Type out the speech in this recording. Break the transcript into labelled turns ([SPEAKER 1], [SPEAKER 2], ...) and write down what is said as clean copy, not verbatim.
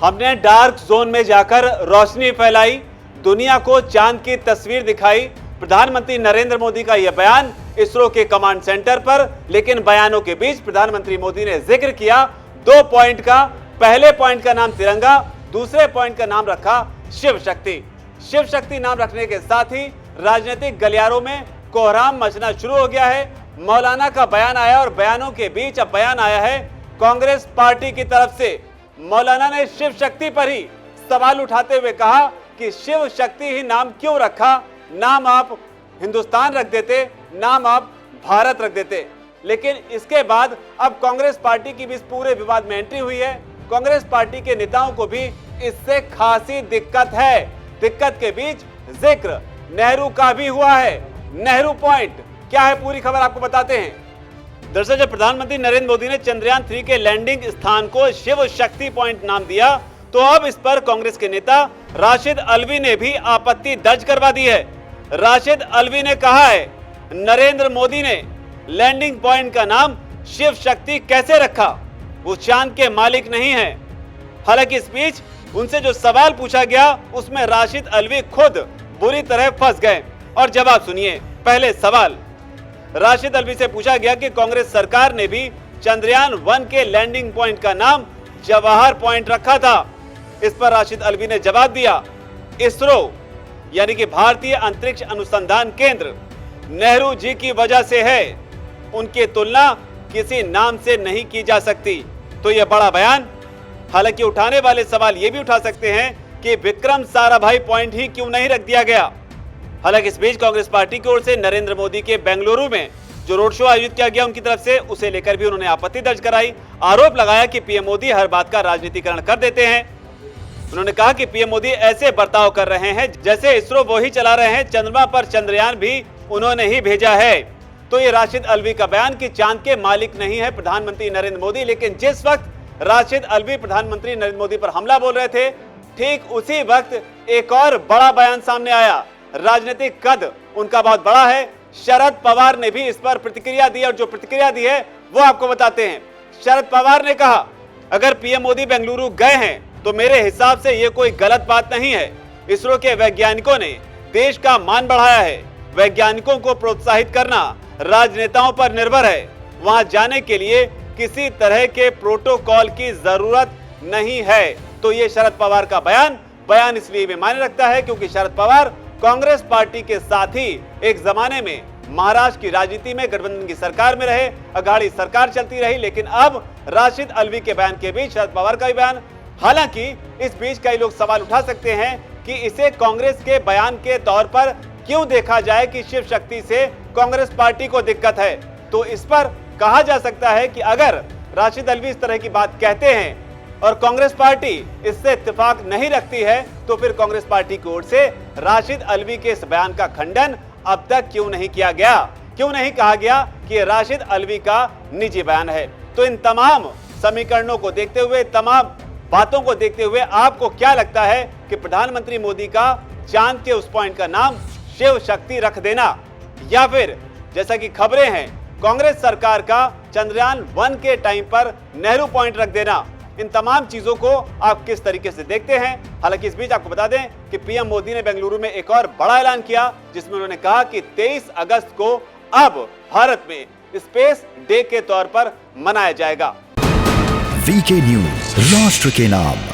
[SPEAKER 1] हमने dark zone में जाकर रोशनी फैलाई, दुनिया को चांद की तस्वीर दिखाई। प्रधानमंत्री नरेंद्र मोदी का यह बयान इसरो के कमांड सेंटर पर, लेकिन बयानों के बीच प्रधानमंत्री मोदी ने जिक्र किया 2 पॉइंट का। पहले पॉइंट का नाम तिरंगा, दूसरे पॉइंट का नाम रखा शिव शक्ति। शिव शक्ति नाम रखने के साथ ही राजनीतिक गलियारों में कोहराम मचना शुरू हो गया है। मौलाना का बयान आया और बयानों के बीच अब बयान आया है कांग्रेस पार्टी की तरफ से। मौलाना ने शिव शक्ति पर ही सवाल उठाते हुए कहा कि शिव शक्ति ही नाम क्यों रखा, नाम आप हिंदुस्तान रख देते, नाम आप भारत रख देते। लेकिन इसके बाद अब कांग्रेस पार्टी की भी इस पूरे विवाद में एंट्री हुई है। कांग्रेस पार्टी के नेताओं को भी इससे खासी दिक्कत है। दिक्कत के बीच जिक्र नेहरू का भी हुआ है। नेहरू पॉइंट क्या है, पूरी खबर आपको बताते हैं। दरअसल जब प्रधानमंत्री नरेंद्र मोदी ने चंद्रयान 3 के लैंडिंग स्थान को शिव शक्ति पॉइंट नाम दिया, तो अब इस पर कांग्रेस के नेता राशिद अल्वी ने भी आपत्ति दर्ज करवा दी है। राशिद अल्वी ने कहा है, नरेंद्र मोदी ने लैंडिंग पॉइंट का नाम शिव शक्ति कैसे रखा, वो चांद के मालिक नहीं है। हालांकि इस बीच उनसे जो सवाल पूछा गया उसमें राशिद अल्वी खुद बुरी तरह फंस गए। और जवाब सुनिए। पहले सवाल राशिद अल्वी से पूछा गया कि कांग्रेस सरकार ने भी चंद्रयान 1 के लैंडिंग पॉइंट का नाम जवाहर पॉइंट रखा था। इस पर राशिद अल्वी ने जवाब दिया, इसरो यानी कि भारतीय अंतरिक्ष अनुसंधान केंद्र नेहरू जी की वजह से है, उनकी तुलना किसी नाम से नहीं की जा सकती। तो यह बड़ा बयान। हालांकि उठाने वाले सवाल ये भी उठा सकते हैं कि विक्रम साराभाई पॉइंट ही क्यों नहीं रख दिया गया। हालांकि इस बीच कांग्रेस पार्टी की ओर से नरेंद्र मोदी के बेंगलुरु में जो रोड शो आयोजित किया गया उनकी तरफ से, उसे लेकर भी उन्होंने आपत्ति दर्ज कराई। आरोप लगाया कि पीएम मोदी हर बात का राजनीतिकरण कर देते हैं। उन्होंने कहा कि पीएम मोदी ऐसे बर्ताव कर रहे हैं जैसे इसरो वो ही चला रहे हैं, चंद्रमा पर चंद्रयान भी उन्होंने ही भेजा है। तो ये राशिद अल्वी का बयान कि चांद के मालिक नहीं है प्रधानमंत्री नरेंद्र मोदी। लेकिन जिस वक्त राशिद अल्वी प्रधानमंत्री नरेंद्र मोदी पर हमला बोल रहे थे, ठीक उसी वक्त एक और बड़ा बयान सामने आया। राजनीतिक कद उनका बहुत बड़ा है। शरद पवार ने भी इस पर प्रतिक्रिया दी और जो प्रतिक्रिया दी है वो आपको बताते हैं। शरद पवार ने कहा, अगर पीएम मोदी बेंगलुरु गए हैं तो मेरे हिसाब से ये कोई गलत बात नहीं है। इसरो के वैज्ञानिकों ने देश का मान बढ़ाया है। वैज्ञानिकों को प्रोत्साहित करना राजनेताओं पर निर्भर है। वहां जाने के लिए किसी तरह के प्रोटोकॉल की जरूरत नहीं है। तो ये शरद पवार का बयान इसलिए भी मायने रखता है क्योंकि शरद पवार कांग्रेस पार्टी के साथ ही एक जमाने में महाराष्ट्र की राजनीति में गठबंधन की सरकार में रहे, अघाड़ी सरकार चलती रही। लेकिन अब राशिद अल्वी के बयान के बीच शरद पवार का भी बयान। हालांकि इस बीच कई लोग सवाल उठा सकते हैं कि इसे कांग्रेस के बयान के तौर पर क्यों देखा जाए कि शिव शक्ति से कांग्रेस पार्टी को दिक्कत है। तो इस पर कहा जा सकता है कि अगर राशिद अल्वी इस तरह की बात कहते हैं और कांग्रेस पार्टी इससे इत्तेफाक नहीं रखती है, तो फिर कांग्रेस पार्टी की ओर से राशिद अल्वी के इस बयान का खंडन अब तक क्यों नहीं किया गया, क्यों नहीं कहा गया कि ये राशिद अल्वी का निजी बयान है। तो इन तमाम समीकरणों को देखते हुए, तमाम बातों को देखते हुए आपको क्या लगता है कि प्रधानमंत्री मोदी का चांद के उस पॉइंट का नाम शिव शक्ति रख देना, या फिर जैसा कि खबरें हैं कांग्रेस सरकार का चंद्रयान 1 के टाइम पर नेहरू पॉइंट रख देना, इन तमाम चीजों को आप किस तरीके से देखते हैं। हालांकि इस बीच आपको बता दें कि पीएम मोदी ने बेंगलुरु में एक और बड़ा ऐलान किया जिसमें उन्होंने कहा कि 23 अगस्त को अब भारत में स्पेस डे के तौर पर मनाया जाएगा।
[SPEAKER 2] वीके न्यूज, राष्ट्र के नाम।